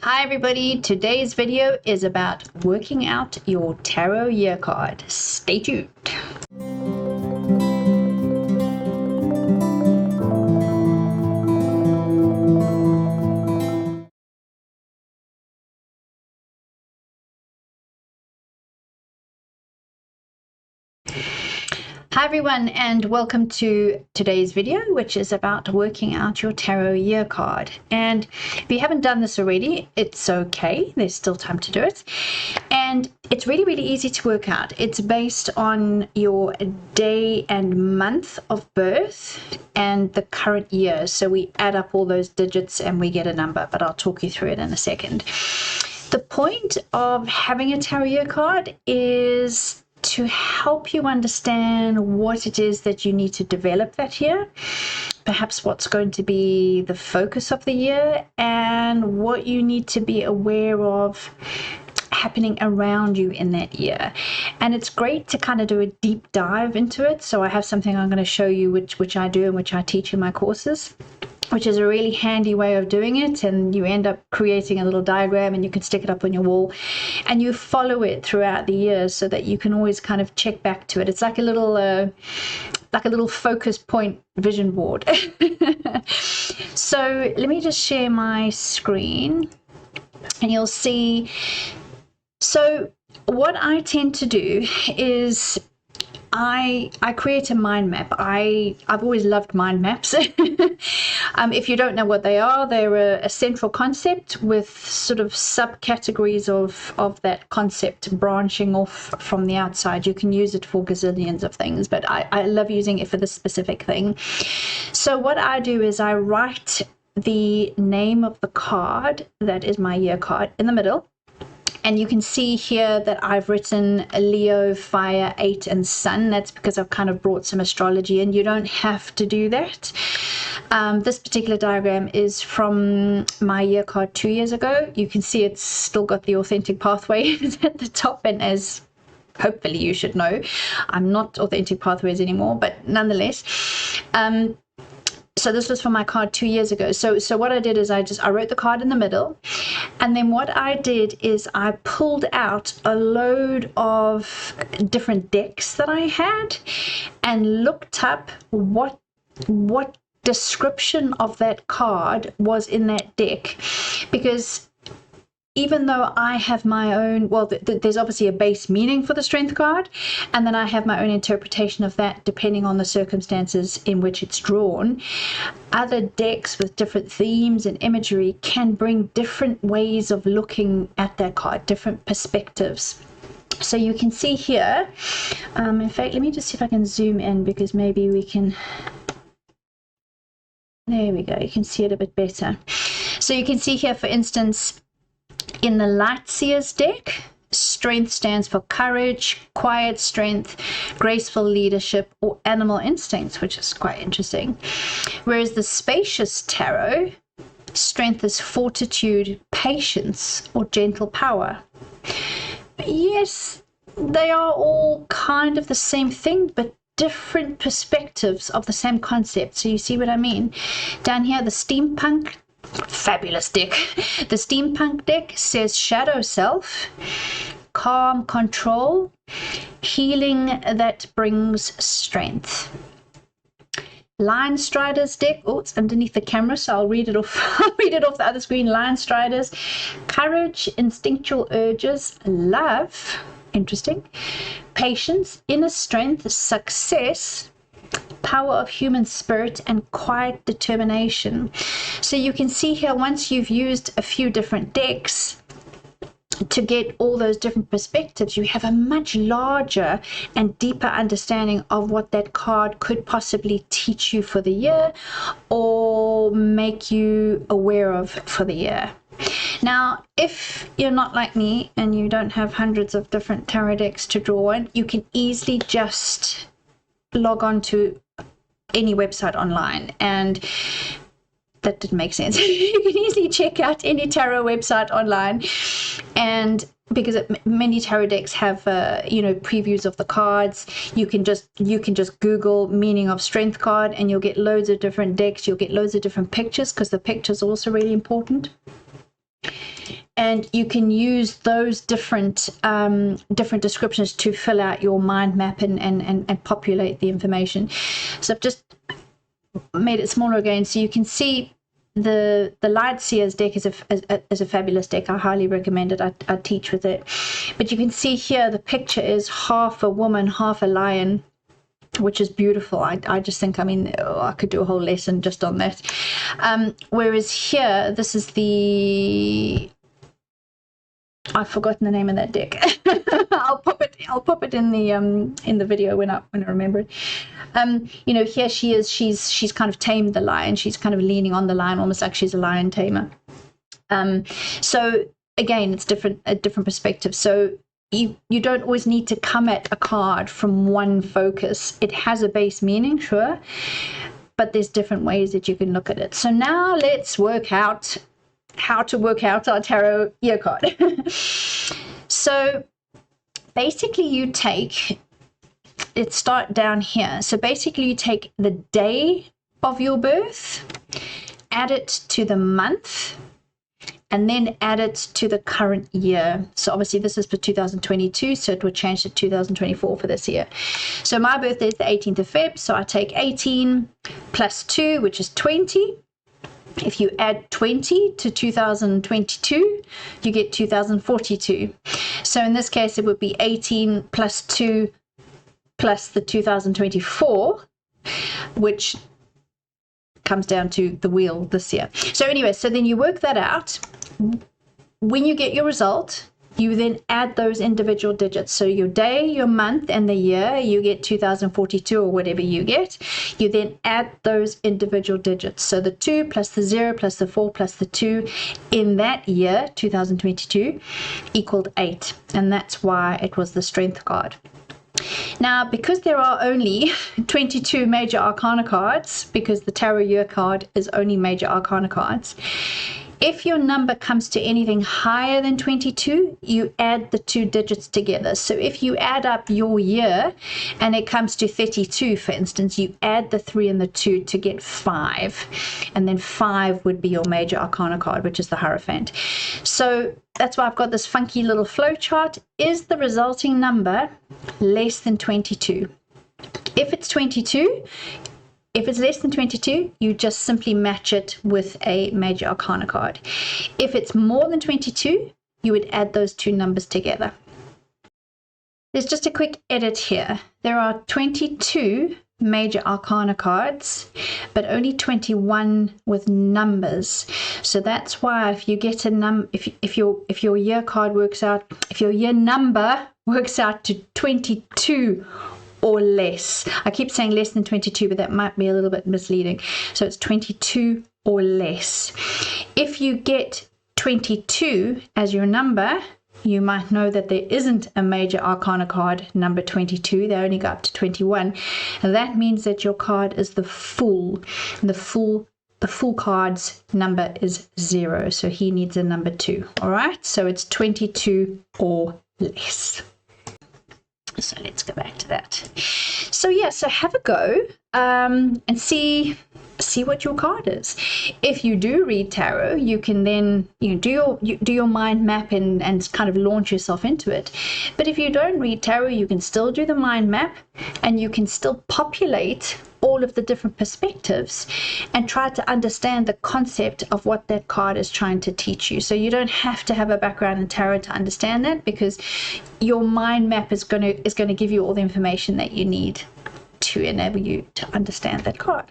Hi everybody, today's video is about working out your tarot year card. Stay tuned. Hi everyone, and welcome to today's video, which is about working out your tarot year card. And if you haven't done this already, it's okay. There's still time to do it. And it's really easy to work out. It's based on your day and month of birth and the current year. So we add up all those digits and we get a number, but I'll talk you through it in a second. The point of having a tarot year card is to help you understand what it is that you need to develop that year, perhaps what's going to be the focus of the year, and what you need to be aware of happening around you in that year. And it's great to kind of do a deep dive into it. So I have something I'm going to show you which I do and which I teach in my courses, which is a really handy way of doing it. And you end up creating a little diagram and you can stick it up on your wall and you follow it throughout the year so that you can always kind of check back to it. It's like a little focus point vision board. So let me just share my screen and you'll see. So what I tend to do is I create a mind map. I've always loved mind maps. If you don't know what they are, they're a central concept with sort of subcategories of that concept branching off from the outside. You can use it for gazillions of things, but I love using it for this specific thing. So what I do is I write the name of the card, that is my year card, in the middle. And you can see here that I've written Leo, Fire, 8, and Sun. That's because I've kind of brought some astrology in. You don't have to do that. This particular diagram is from my year card 2 years ago. You can see it's still got the authentic pathway at the top, and as hopefully you should know, I'm not authentic pathways anymore, but nonetheless. So this was for my card 2 years ago. So what I did is I wrote the card in the middle, and then what I did is I pulled out a load of different decks that I had and looked up what description of that card was in that deck, because even though I have my own, well, there's obviously a base meaning for the strength card, and then I have my own interpretation of that depending on the circumstances in which it's drawn. Other decks with different themes and imagery can bring different ways of looking at that card, different perspectives. So you can see here, in fact, let me just see if I can zoom in, because maybe we can, there we go, you can see it a bit better. So you can see here, for instance, in the Light Seers deck, strength stands for courage, quiet strength, graceful leadership, or animal instincts, which is quite interesting. Whereas the Spacious Tarot, strength is fortitude, patience, or gentle power. Yes, they are all kind of the same thing, but different perspectives of the same concept. So you see what I mean? Down here, the Steampunk, fabulous deck. The Steampunk deck says shadow self, calm control, healing that brings strength. Lion Striders deck, oh, it's underneath the camera, so I'll read it off. I'll read it off the other screen. Lion Striders, courage, instinctual urges, love, interesting, patience, inner strength, success, power of human spirit, and quiet determination. So you can see here, once you've used a few different decks to get all those different perspectives, you have a much larger and deeper understanding of what that card could possibly teach you for the year or make you aware of for the year. Now, if you're not like me and you don't have hundreds of different tarot decks to draw on, you can easily just log on to any website online, and that didn't make sense. You can easily check out any tarot website online, and because many tarot decks have previews of the cards, you can just Google meaning of strength card and you'll get loads of different decks. You'll get loads of different pictures, because the pictures are also really important. and you can use those different descriptions to fill out your mind map and populate the information. So I've just made it smaller again so you can see the Light Seers deck is a fabulous deck. I highly recommend it. I teach with it. But you can see here the picture is half a woman, half a lion, which is beautiful. I just think, I mean, I could do a whole lesson just on that. Whereas here, this is the... I've forgotten the name of that deck. I'll pop it in the video when I remember it. You know, here she is. She's kind of tamed the lion. She's kind of leaning on the lion, almost like she's a lion tamer. So again, it's a different perspective. So you don't always need to come at a card from one focus. It has a base meaning, sure, but there's different ways that you can look at it. So now let's work out how to work out our tarot year card. So basically you take, let's start down here. So basically you take the day of your birth, add it to the month, and then add it to the current year. So obviously this is for 2022, so it would change to 2024 for this year. So my birthday is the 18th of Feb, so I take 18 plus 2, which is 20. If you add 20 to 2022, you get 2042. So in this case, it would be 18 plus 2 plus the 2024, which comes down to the wheel this year. So anyway, so then you work that out. When you get your result, you then add those individual digits. So your day, your month, and the year, you get 2042 or whatever you get. You then add those individual digits. So the 2 plus the 0 plus the 4 plus the 2 in that year, 2022, equaled 8. And that's why it was the Strength card. Now, because there are only 22 major arcana cards, because the tarot year card is only major arcana cards, if your number comes to anything higher than 22, you add the 2 digits together. So if you add up your year and it comes to 32, for instance, you add the 3 and the 2 to get 5. And then 5 would be your major arcana card, which is the Hierophant. So that's why I've got this funky little flow chart. Is the resulting number less than 22? If it's 22, if it's less than 22, you just simply match it with a major arcana card. If it's more than 22, you would add those 2 numbers together. There's just a quick edit here. There are 22 major arcana cards, but only 21 with numbers. So that's why if you get a if your year card works out, if your year number works out to 22 or less. I keep saying less than 22, but that might be a little bit misleading. So it's 22 or less. If you get 22 as your number, you might know that there isn't a major arcana card number 22. They only go up to 21. And that means that your card is the Fool. And the Fool card's number is 0. So he needs a number 2. All right. So it's 22 or less. So let's go back to that. So yeah, so have a go and see what your card is. If you do read tarot, you can then do your mind map and kind of launch yourself into it. But if you don't read tarot, you can still do the mind map and you can still populate all of the different perspectives and try to understand the concept of what that card is trying to teach you. So you don't have to have a background in tarot to understand that, because your mind map is going to give you all the information that you need to enable you to understand that card.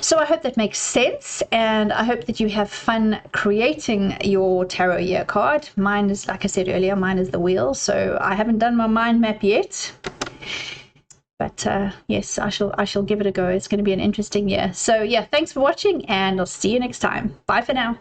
So I hope that makes sense, and I hope that you have fun creating your tarot year card. Mine is, like I said earlier, mine is the wheel, so I haven't done my mind map yet. But yes, I shall give it a go. It's going to be an interesting year. So yeah, thanks for watching, and I'll see you next time. Bye for now.